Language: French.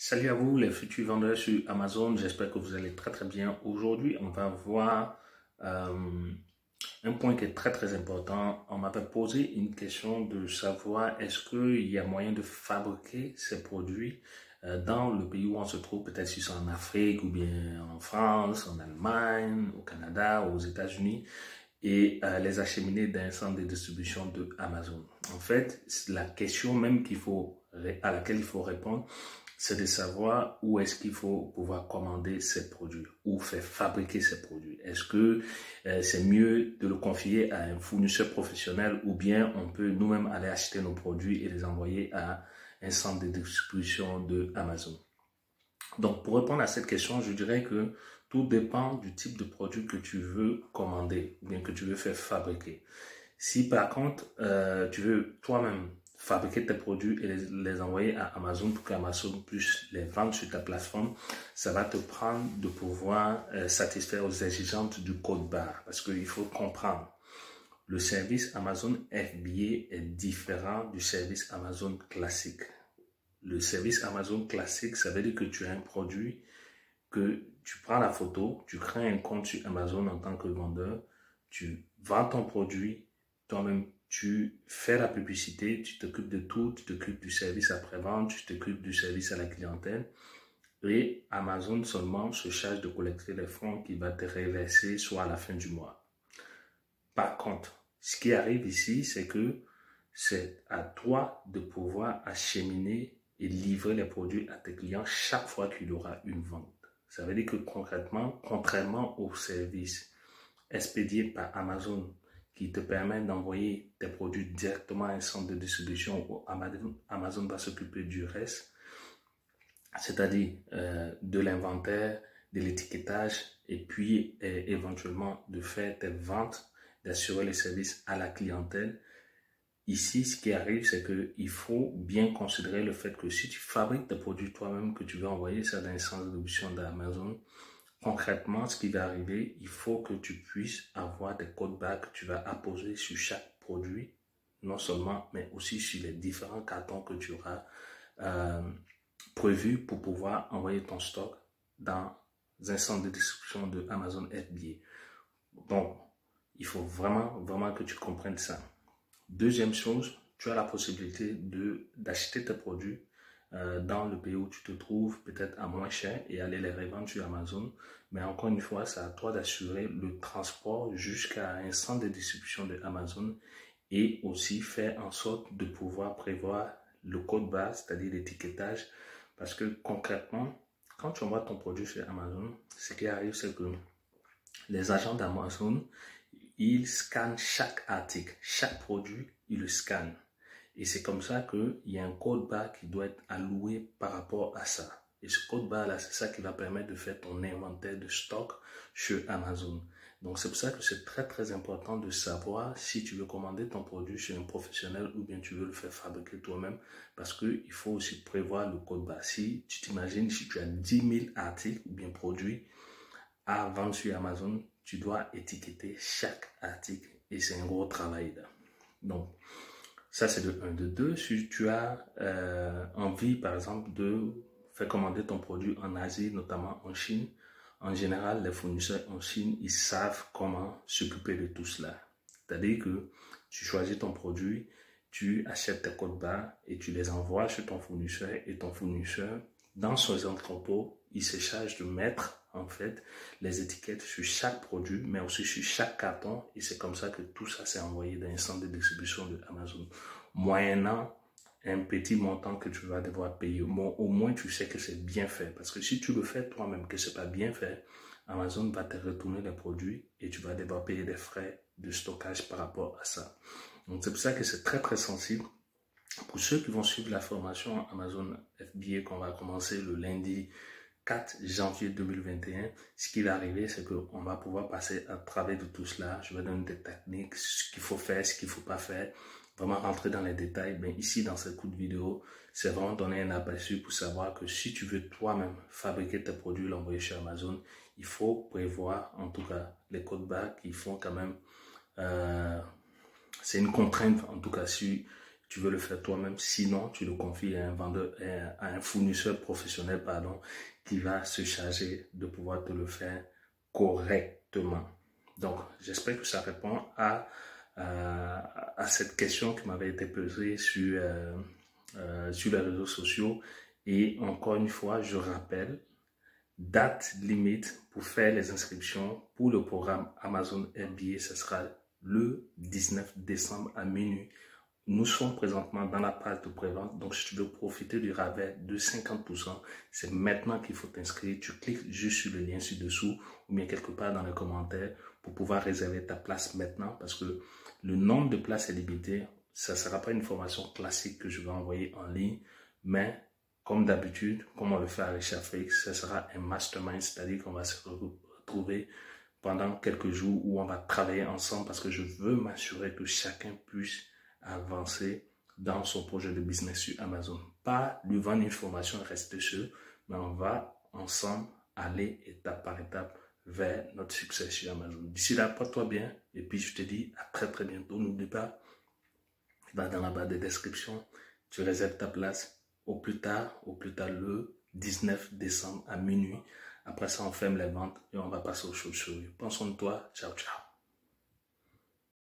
Salut à vous les futurs vendeurs sur Amazon, j'espère que vous allez très bien. Aujourd'hui, on va voir un point qui est très important. On m'avait posé une question de savoir est-ce qu'il y a moyen de fabriquer ces produits dans le pays où on se trouve, peut-être si c'est en Afrique ou bien en France, en Allemagne, au Canada, aux États-Unis, et les acheminer dans un centre de distribution de Amazon. En fait, la question même à laquelle il faut répondre, c'est de savoir où est-ce qu'il faut pouvoir commander ces produits ou faire fabriquer ces produits. Est-ce que c'est mieux de le confier à un fournisseur professionnel ou bien on peut nous-mêmes aller acheter nos produits et les envoyer à un centre de distribution de Amazon? Donc, pour répondre à cette question, je dirais que tout dépend du type de produit que tu veux commander ou bien que tu veux faire fabriquer. Si par contre, tu veux toi-même fabriquer tes produits et les envoyer à Amazon pour qu'Amazon puisse les vendre sur ta plateforme, ça va te prendre de pouvoir satisfaire aux exigences du code barre. Parce qu'il faut comprendre, le service Amazon FBA est différent du service Amazon classique. Le service Amazon classique, ça veut dire que tu as un produit, que tu prends la photo, tu crées un compte sur Amazon en tant que vendeur, tu vends ton produit, toi-même, tu fais la publicité, tu t'occupes de tout, tu t'occupes du service après-vente, tu t'occupes du service à la clientèle. Et Amazon seulement se charge de collecter les fonds qui va te reverser soit à la fin du mois. Par contre, ce qui arrive ici, c'est que c'est à toi de pouvoir acheminer et livrer les produits à tes clients chaque fois qu'il y aura une vente. Ça veut dire que concrètement, contrairement au service expédié par Amazon qui te permet d'envoyer tes produits directement à un centre de distribution où Amazon va s'occuper du reste, c'est-à-dire de l'inventaire, de l'étiquetage et puis éventuellement de faire tes ventes, d'assurer les services à la clientèle. Ici, ce qui arrive, c'est qu'il faut bien considérer le fait que si tu fabriques tes produits toi-même, que tu veux envoyer ça dans un centre de distribution d'Amazon, concrètement, ce qui va arriver, il faut que tu puisses avoir des codes barres que tu vas apposer sur chaque produit, non seulement, mais aussi sur les différents cartons que tu auras prévus pour pouvoir envoyer ton stock dans un centre de distribution de Amazon FBA. Donc, il faut vraiment que tu comprennes ça. Deuxième chose, tu as la possibilité d'acheter tes produits dans le pays où tu te trouves, peut-être à moins cher, et aller les revendre sur Amazon. Mais encore une fois, c'est à toi d'assurer le transport jusqu'à un centre de distribution de Amazon et aussi faire en sorte de pouvoir prévoir le code barre, c'est-à-dire l'étiquetage. Parce que concrètement, quand tu envoies ton produit sur Amazon, ce qui arrive, c'est que les agents d'Amazon, ils scannent chaque article, chaque produit, ils le scannent. Et c'est comme ça qu'il y a un code barre qui doit être alloué par rapport à ça. Et ce code barre-là, c'est ça qui va permettre de faire ton inventaire de stock sur Amazon. Donc c'est pour ça que c'est très important de savoir si tu veux commander ton produit chez un professionnel ou bien tu veux le faire fabriquer toi-même. Parce qu'il faut aussi prévoir le code barre. Si tu t'imagines, si tu as 10 000 articles ou bien produits à vendre sur Amazon, tu dois étiqueter chaque article et c'est un gros travail là. Donc, ça c'est de 1. De 2, si tu as envie par exemple de faire commander ton produit en Asie, notamment en Chine, en général les fournisseurs en Chine, ils savent comment s'occuper de tout cela. C'est-à-dire que tu choisis ton produit, tu achètes tes codes barres et tu les envoies chez ton fournisseur et ton fournisseur, dans son entrepôt, il se charge de mettre en fait les étiquettes sur chaque produit, mais aussi sur chaque carton. Et c'est comme ça que tout ça s'est envoyé dans un centre de distribution de Amazon. Moyennant un petit montant que tu vas devoir payer, bon, au moins tu sais que c'est bien fait. Parce que si tu le fais toi-même, que c'est pas bien fait, Amazon va te retourner les produits et tu vas devoir payer des frais de stockage par rapport à ça. Donc c'est pour ça que c'est très sensible. Pour ceux qui vont suivre la formation Amazon FBA qu'on va commencer le lundi 4 janvier 2021, ce qui va arriver, c'est qu'on va pouvoir passer à travers de tout cela. Je vais donner des techniques, ce qu'il faut faire, ce qu'il ne faut pas faire, vraiment rentrer dans les détails. Mais ici, dans ce coup de vidéo, c'est vraiment donner un aperçu pour savoir que si tu veux toi-même fabriquer tes produits, l'envoyer chez Amazon, il faut prévoir en tout cas les codes barres qui font quand même... c'est une contrainte en tout cas sur tu veux le faire toi-même. Sinon, tu le confies à un vendeur, à un fournisseur professionnel, pardon, qui va se charger de pouvoir te le faire correctement. Donc, j'espère que ça répond à cette question qui m'avait été posée sur les réseaux sociaux. Et encore une fois, je rappelle, date limite pour faire les inscriptions pour le programme Amazon MBA, ce sera le 19 décembre à minuit. Nous sommes présentement dans la phase de prévente, donc si tu veux profiter du rabais de 50%, c'est maintenant qu'il faut t'inscrire. Tu cliques juste sur le lien ci-dessous ou bien quelque part dans les commentaires pour pouvoir réserver ta place maintenant, parce que le nombre de places est limité. Ça ne sera pas une formation classique que je vais envoyer en ligne, mais comme d'habitude, comme on le fait à RichAfrique, ce sera un mastermind, c'est-à-dire qu'on va se retrouver pendant quelques jours où on va travailler ensemble, parce que je veux m'assurer que chacun puisse avancer dans son projet de business sur Amazon. Pas lui vendre une formation et rester seul, mais on va ensemble aller étape par étape vers notre succès sur Amazon. D'ici là, porte-toi bien et puis je te dis à très très bientôt. N'oublie pas, va dans la barre de description, tu réserves ta place au plus tard le 19 décembre à minuit. Après ça, on ferme les ventes et on va passer aux choses sérieuses. Prends soin de toi. Ciao, ciao.